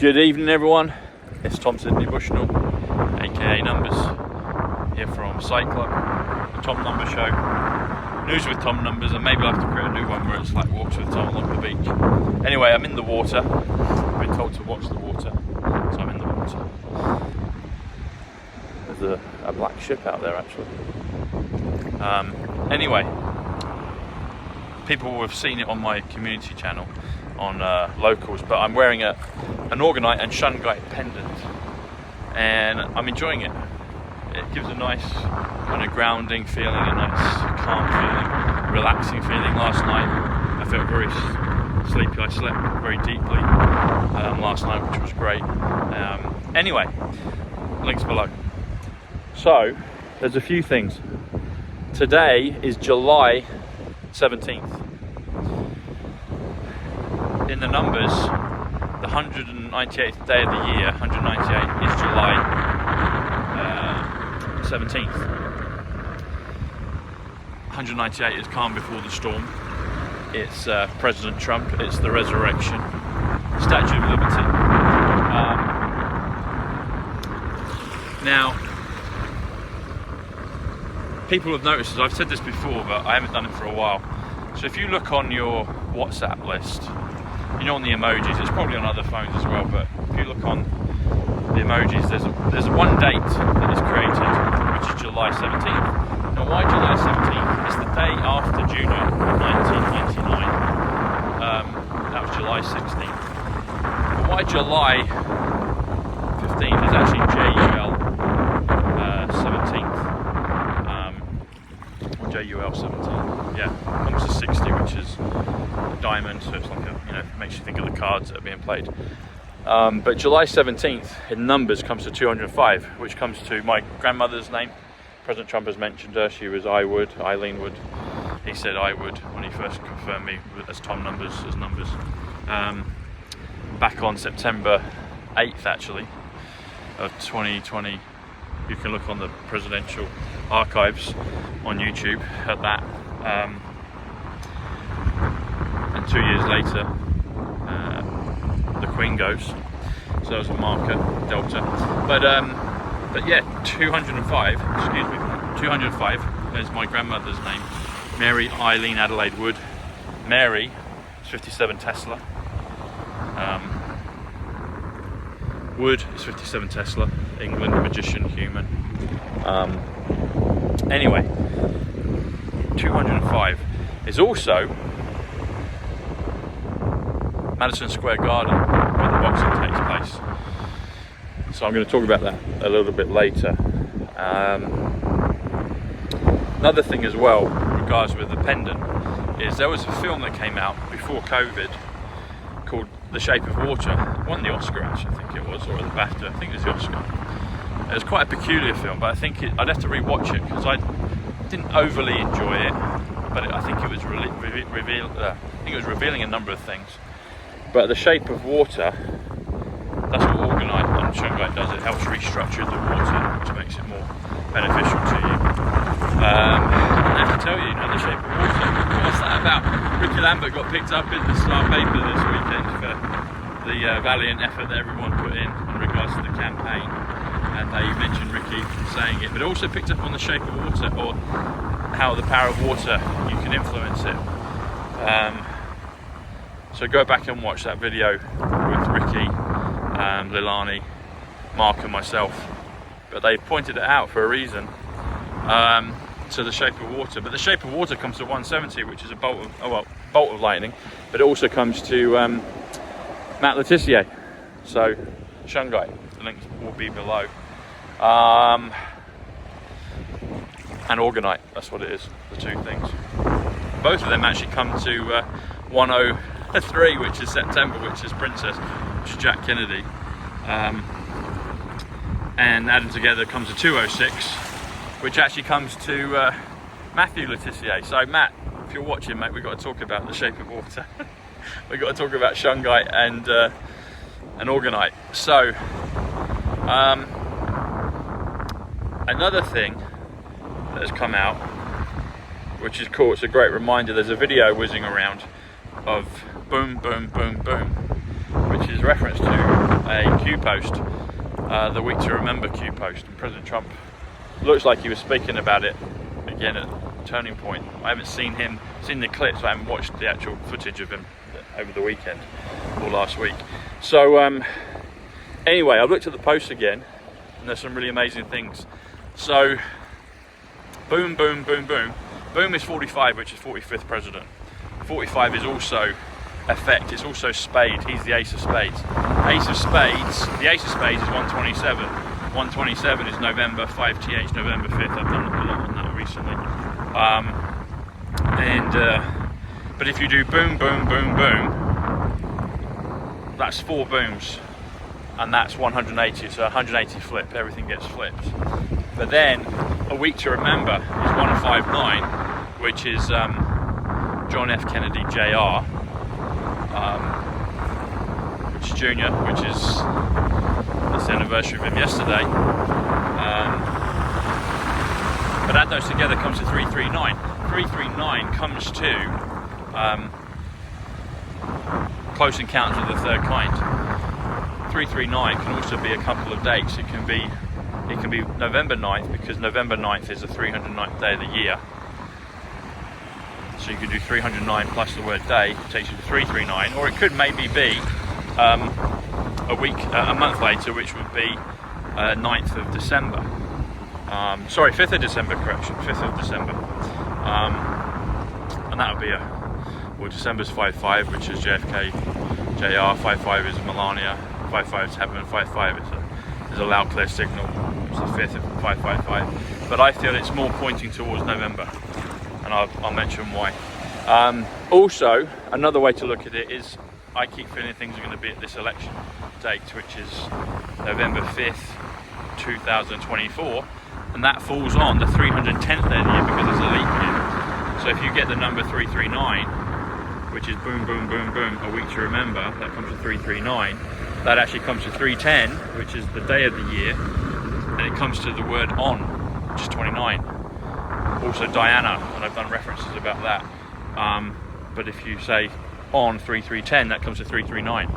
Good evening everyone, it's Tom Sydney Bushnell, aka Numbers, here from Psych, the Tom Number Show, News with Tom Numbers, and maybe I'll have to create a new one where it's like Walks with Tom along the beach. Anyway, I'm in the water, I've been told to watch the water, so I'm in the water. There's a black ship out there actually. Anyway, people have seen it on my community channel on locals, but I'm wearing an Orgonite and Shungite pendant and I'm enjoying it. It gives a nice kind of grounding feeling, a nice calm feeling, relaxing feeling. Last night I felt very sleepy. I slept very deeply last night, which was great. Anyway, links below. So there's a few things. Today is July 17th. In the numbers, the 198th day of the year, 198 is July 17th. 198 is calm before the storm. It's President Trump, it's the resurrection, Statue of Liberty. Now, people have noticed, I've said this before, but I haven't done it for a while. So if you look on your WhatsApp list, you know, on the emojis, it's probably on other phones as well, but if you look on the emojis, there's one date that is created, which is July 17th. Now, why July 17th? It's the day after June 1999. That was July 16th. But why July 15th is actually JUL 17th. Or JUL 17th. Yeah, comes to 60, which is a diamond, so it's like a, you know, makes you think of the cards that are being played. But July 17th in numbers comes to 205, which comes to my grandmother's name. President Trump has mentioned her. She was Eileen Wood. He said I would when he first confirmed me as Tom Numbers, as Numbers. Back on September 8th, actually, of 2020. You can look on the presidential archives on YouTube at that. And 2 years later, the Queen goes. So that was a marker, Delta. But yeah, 205, excuse me, 205 is my grandmother's name. Mary Eileen Adelaide Wood. Mary is 57 Tesla. Wood is 57 Tesla. England, magician, human. Anyway, 205 is also Madison Square Garden, where the boxing takes place. So I'm going to talk about that a little bit later. Another thing as well, regards with the pendant, is there was a film that came out before COVID called The Shape of Water. It won the Oscar, actually, I think it was, or the BAFTA. I think it was the Oscar. It was quite a peculiar film, but I think I'd have to rewatch it because I didn't overly enjoy it. But I think it was revealing a number of things. But The Shape of Water, that's what Orgonite and Shungite does. It helps restructure the water, which makes it more beneficial to you. I have to tell you, The Shape of Water, what's that about? Ricky Lambert got picked up in the Star paper this weekend for the valiant effort that everyone put in regards to the campaign. And they mentioned Ricky saying it, but also picked up on The Shape of Water, or how the power of water, you can influence it. So go back and watch that video with Ricky, Lilani, Mark and myself. But they pointed it out for a reason, to The Shape of Water. But The Shape of Water comes to 170, which is a bolt of lightning. But it also comes to Matt Letitia. So Shungite, the links will be below. And Orgonite, that's what it is, the two things. Both of them actually come to 103, which is September, which is Princess, which is Jack Kennedy. And added together comes to 206, which actually comes to Matthew Letitia. So Matt, if you're watching, mate, we've got to talk about The Shape of Water. We've got to talk about Shungite and Orgonite. So, another thing that has come out, which is cool, it's a great reminder. There's a video whizzing around of boom, boom, boom, boom, which is reference to a Q post, the week to remember Q post, and President Trump looks like he was speaking about it again at Turning Point. I haven't seen the clips. I haven't watched the actual footage of him over the weekend or last week. So anyway, I've looked at the post again, and there's some really amazing things. So boom, boom, boom, boom. Boom is 45, which is 45th president. 45 is also effect. It's also spade. He's the ace of spades. Ace of spades. The ace of spades is 127. 127 is November 5th, November 5th. I've done a lot on that recently. But if you do boom, boom, boom, boom, that's 4 booms, and that's 180. So 180 flip. Everything gets flipped. But then a week to remember is 159, which is John F. Kennedy Jr., which is Junior, which is that's the anniversary of him yesterday. But add those together comes to 339. 339 comes to Close Encounters of the Third Kind. 339 can also be a couple of dates. It can be November 9th, because November 9th is the 309th day of the year. So you could do 309 plus the word day, takes you to 339, or it could maybe be a month later, which would be 9th of December. 5th of December, correction, 5th of December. And that would be December's 5-5, which is JFK, JR, 5-5 is Melania, 5-5 is heaven, 5-5 is a loud, clear signal. It's the 5th of 555. But I feel it's more pointing towards November, and I'll mention why. Also, another way to look at it is, I keep feeling things are going to be at this election date, which is November 5th, 2024, and that falls on the 310th day of the year because it's a leap year. So if you get the number 339, which is boom, boom, boom, boom, a week to remember, that comes to 339. That actually comes to 310, which is the day of the year, and it comes to the word on, which is 29. Also Diana, and I've done references about that. But if you say on 3310, that comes to 339.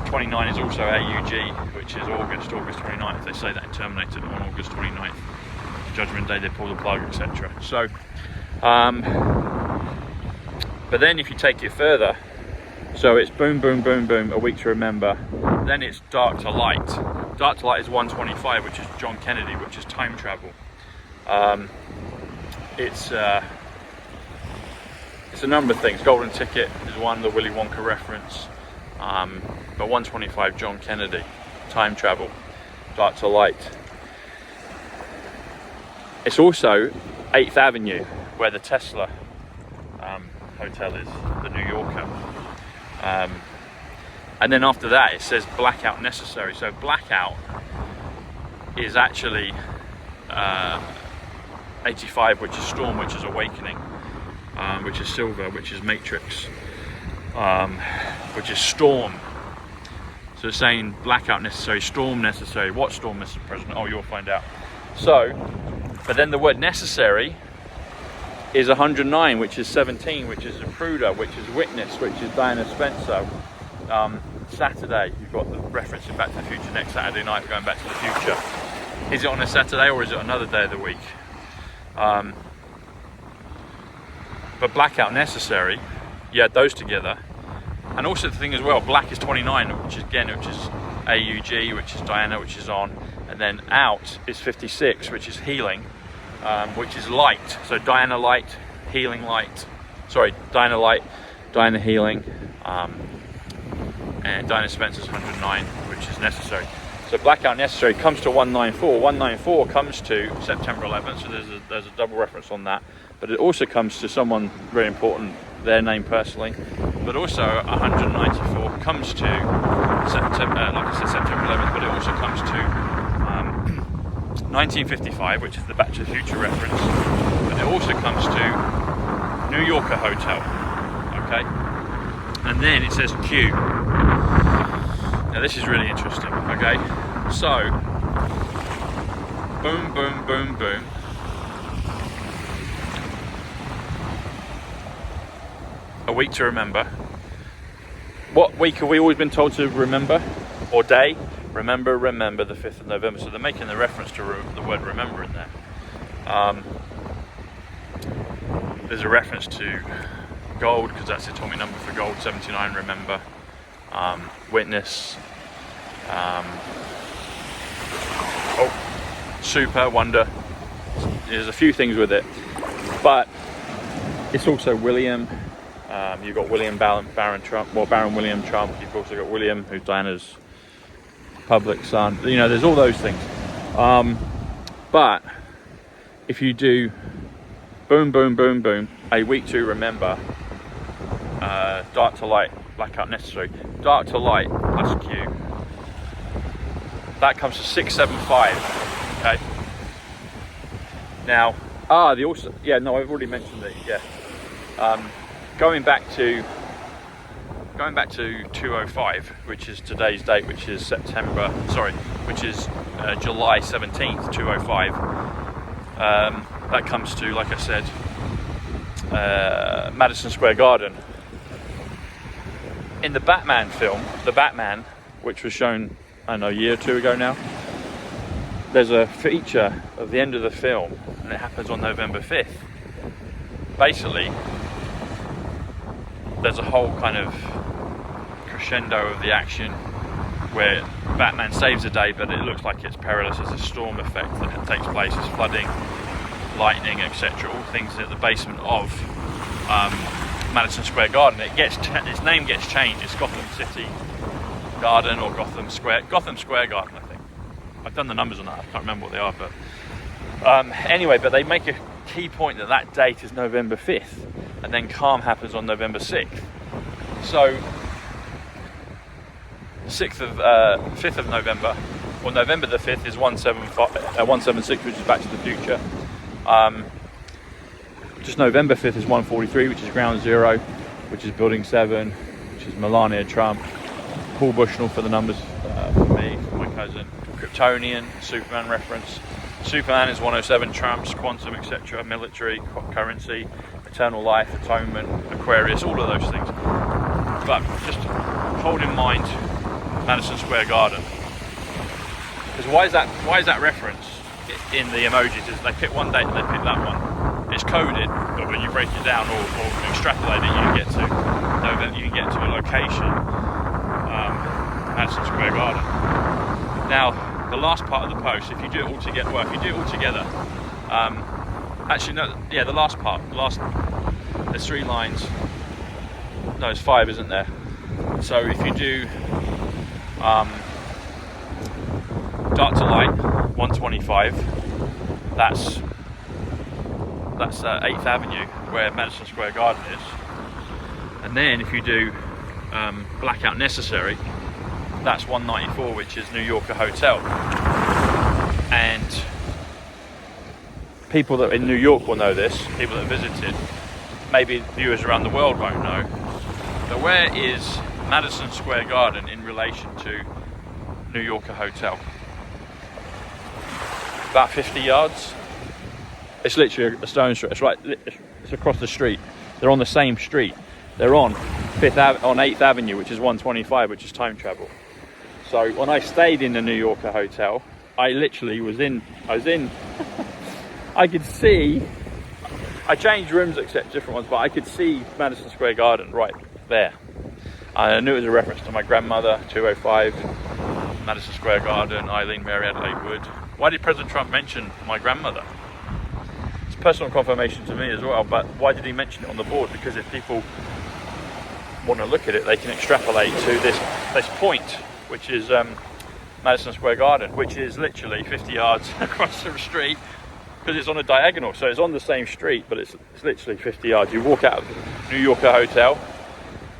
29 is also AUG, which is August 29th. They say that in Terminator, on August 29th. Judgment Day, they pull the plug, etc. So, but then if you take it further, so it's boom, boom, boom, boom, a week to remember. Then it's dark to light. Dark to light is 125, which is John Kennedy, which is time travel. It's a number of things. Golden Ticket is one, the Willy Wonka reference. But 125, John Kennedy, time travel, dark to light. It's also 8th Avenue, where the Tesla hotel is, the New Yorker. And then after that it says blackout necessary. So blackout is actually 85, which is storm, which is awakening, which is silver, which is matrix, which is storm. So it's saying blackout necessary, storm necessary. What storm, Mr. President? Oh, you'll find out. So, but then the word necessary is 109, which is 17, which is Zapruder, which is witness, which is Diana Spencer. Saturday, you've got the reference in Back to the Future, next Saturday night, going back to the future. Is it on a Saturday or is it another day of the week? But blackout necessary, you add those together. And also the thing as well, black is 29, which is AUG, which is Diana, which is on. And then out is 56, which is healing, which is light. So Diana light, healing light. Sorry, Diana light, Diana healing. And Diana Spencer's 109, which is necessary. So blackout necessary comes to 194. 194 comes to September 11th, so there's a double reference on that. But it also comes to someone very important, their name personally. But also 194 comes to September, like I said, September 11th, but it also comes to 1955, which is the Back to the Future reference. But it also comes to New Yorker Hotel, okay? And then it says Q. Now this is really interesting, okay? So, boom, boom, boom, boom. A week to remember. What week have we always been told to remember? or day. Remember the 5th of November. So they're making the reference to the word remember in there. There's a reference to gold, because that's the atomic number for gold, 79, remember. Witness. Super, wonder. There's a few things with it. But it's also William. You've got William Baron Trump, well, Baron William Trump. You've also got William, who's Diana's public son. You know, there's all those things. But if you do boom, boom, boom, boom, a week to remember, dark to light, blackout necessary, dark to light plus Q, that comes to 675. Okay. Now, I've already mentioned it. Yeah. Going back to 205, which is today's date, which is July 17th, 205. That comes to, like I said, Madison Square Garden. In the Batman film, The Batman, which was shown, I don't know, a year or two ago now, there's a feature at the end of the film, and it happens on November 5th. Basically, there's a whole kind of crescendo of the action where Batman saves the day, but it looks like it's perilous. There's a storm effect that takes place. There's flooding, lightning, etc. All things at the basement of Madison Square Garden. Its name gets changed. It's Gotham City Garden or Gotham Square Garden, I think. I've done the numbers on that. I can't remember what they are, but anyway. But they make a key point that date is November 5th, and then calm happens on November 6th. So 5th of November, or November the 5th is 176, which is Back to the Future. Just November 5th is 143, which is Ground Zero, which is Building 7, which is Melania Trump. Paul Bushnell for the numbers, for me, for my cousin. Kryptonian, Superman reference. Superman is 107, Trumps, quantum, etc., military, currency, eternal life, atonement, Aquarius, all of those things. But just hold in mind Madison Square Garden. Because why is that reference in the emojis? Is they pick one date and they pick that one. It's coded, but when you break it down or extrapolate it, you can get to a location, Madison Square Garden. Now, the last part of the post, if you do it all together, the last part, there's 3 lines. No, it's 5, isn't there? So if you do dark to light, 125, that's 8th Avenue, where Madison Square Garden is. And then if you do blackout necessary, that's 194, which is New Yorker Hotel. And people that in New York will know this, people that visited, maybe viewers around the world won't know. But where is Madison Square Garden in relation to New Yorker Hotel? About 50 yards. It's literally a stone throw. It's across the street. They're on the same street. They're on 8th Avenue, which is 125, which is time travel. So when I stayed in the New Yorker Hotel, I literally was in, I could see, I changed rooms, except different ones, but I could see Madison Square Garden right there. I knew it was a reference to my grandmother, 205, Madison Square Garden, Eileen Mary Adelaide Wood. Why did President Trump mention my grandmother? It's personal confirmation to me as well, but why did he mention it on the board? Because if people want to look at it, they can extrapolate to this point, which is Madison Square Garden, which is literally 50 yards across the street, because it's on a diagonal, so it's on the same street, but it's literally 50 yards. You walk out of the New Yorker Hotel,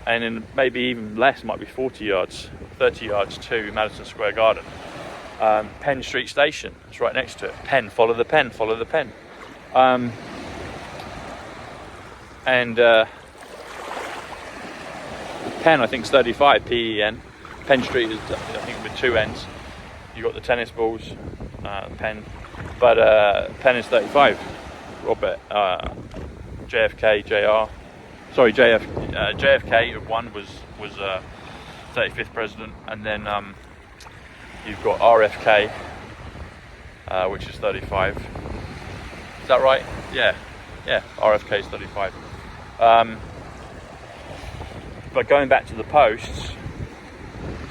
and in maybe even less, might be 40 yards, 30 yards to Madison Square Garden. Penn Street Station, it's right next to it. Penn, follow the pen, follow the pen. Penn, I think, is 35, P-E-N. Penn Street is, I think, with 2 N's. You've got the tennis balls, Penn. But Penn is 35. Robert, JFK, JR. Sorry, JFK, one was 35th president. And then you've got RFK, which is 35. Is that right? Yeah, RFK is 35. But going back to the posts,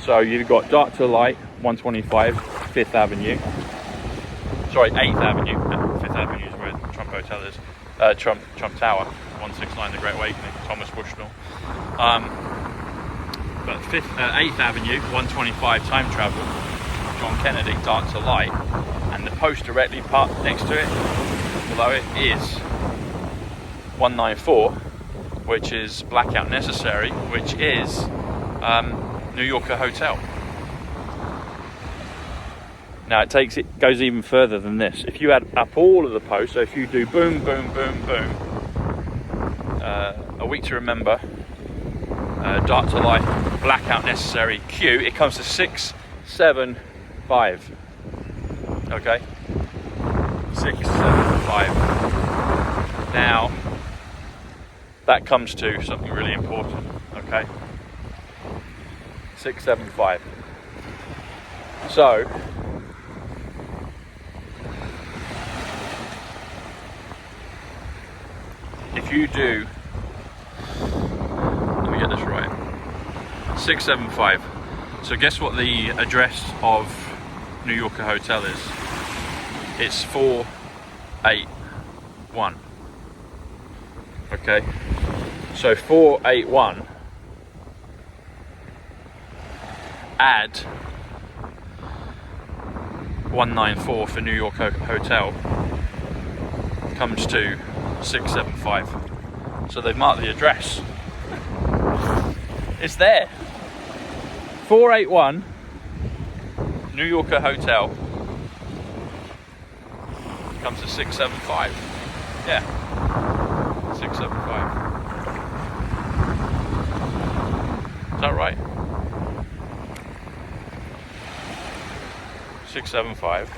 so you've got dark to light, 125, 5th Avenue. Sorry, 8th Avenue. 5th Avenue is where Trump Hotel is. Trump Tower, 169, the Great Awakening, Thomas Bushnell. But 8th Avenue, 125, time travel, John Kennedy, dark to light. And the post directly next to it, below it, is 194, which is blackout necessary, which is New Yorker Hotel. Now it goes even further than this. If you add up all of the posts, so if you do boom, boom, boom, boom, a week to remember, dark to light, blackout necessary, Q, it comes to 675. Okay, 675. Now that comes to something really important. Okay, 675. So if you do, let me get this right, 675. So guess what the address of New Yorker Hotel is? It's 481. Okay, so 481, add 194 for New York Hotel, comes to 675. So they've marked the address. It's there. 481 New Yorker Hotel comes to 675. Yeah, 675. Is that right? 675.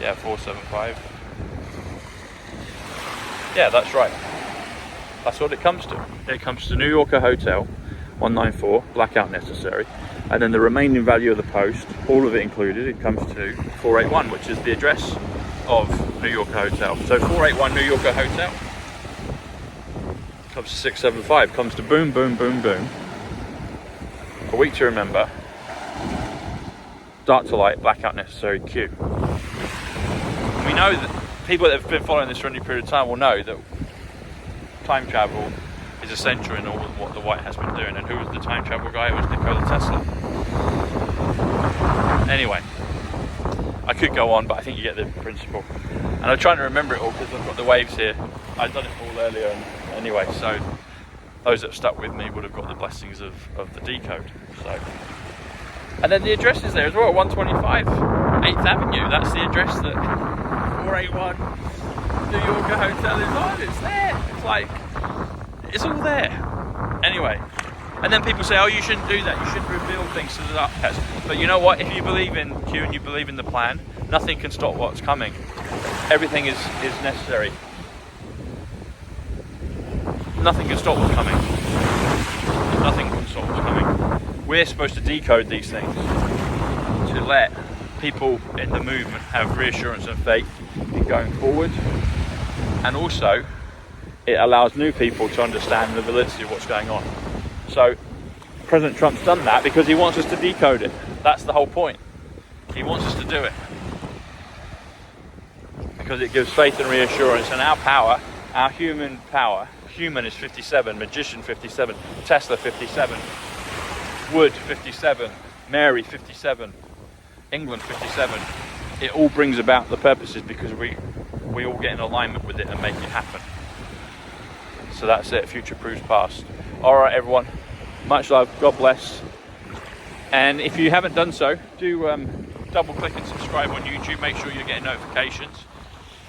Yeah, 475. Yeah, that's right. That's what it comes to. It comes to New Yorker Hotel, 194, blackout necessary, and then the remaining value of the post, all of it included, it comes to 481, which is the address of New Yorker Hotel. So 481 New Yorker Hotel comes to 675, comes to boom, boom, boom, boom. A week to remember, dark to light, blackout necessary, Q. We know that people that have been following this for any period of time will know that time travel is essential in all of what the White has been doing. And who was the time travel guy? It was Nikola Tesla. Anyway, I could go on, but I think you get the principle. And I'm trying to remember it all because I've got the waves here. I'd done it all earlier, and anyway, so those that have stuck with me would have got the blessings of the decode. So, and then the address is there as well, 125 8th Avenue. That's the address that 481 New Yorker Hotel is on. It's there. It's like, it's all there. Anyway, and then people say, oh, you shouldn't do that. You shouldn't reveal things to the dark past. But you know what? If you believe in Q and you believe in the plan, nothing can stop what's coming. Everything is necessary. Nothing can stop what's coming. Nothing can stop what's coming. We're supposed to decode these things to let people in the movement have reassurance and faith in going forward, and also it allows new people to understand the validity of what's going on. So President Trump's done that because he wants us to decode it. That's the whole point. He wants us to do it because it gives faith and reassurance, and our power, our human power, human is 57, magician 57, Tesla 57, Wood 57, Mary 57, England 57. It all brings about the purposes because we all get in alignment with it and make it happen. So that's it. Future proves past. All right, everyone. Much love. God bless. And if you haven't done so, do double click and subscribe on YouTube. Make sure you're getting notifications.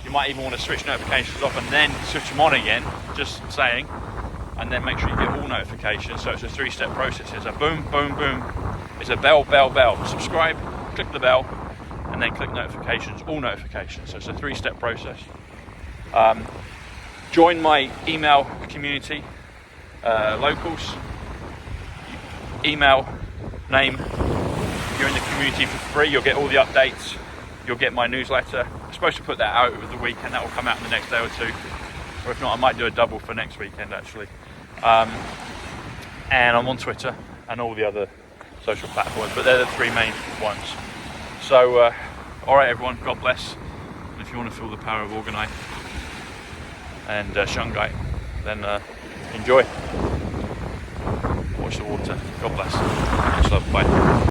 You might even want to switch notifications off and then switch them on again. Just saying. And then make sure you get all notifications. So it's a 3-step process. It's a boom, boom, boom. It's a bell, bell, bell. Subscribe, click the bell, and then click notifications, all notifications. So it's a 3-step process. Join my email community, locals, email, name, You're in the community for free. You'll get all the updates. You'll get my newsletter. I'm supposed to put that out over the weekend. That will come out in the next day or two. Or if not, I might do a double for next weekend actually. And I'm on Twitter and all the other social platforms, but they're the three main ones. So, all right, everyone, God bless. And if you want to feel the power of Orgonite and Shungite, then enjoy. Watch the water. God bless. Much love. Bye.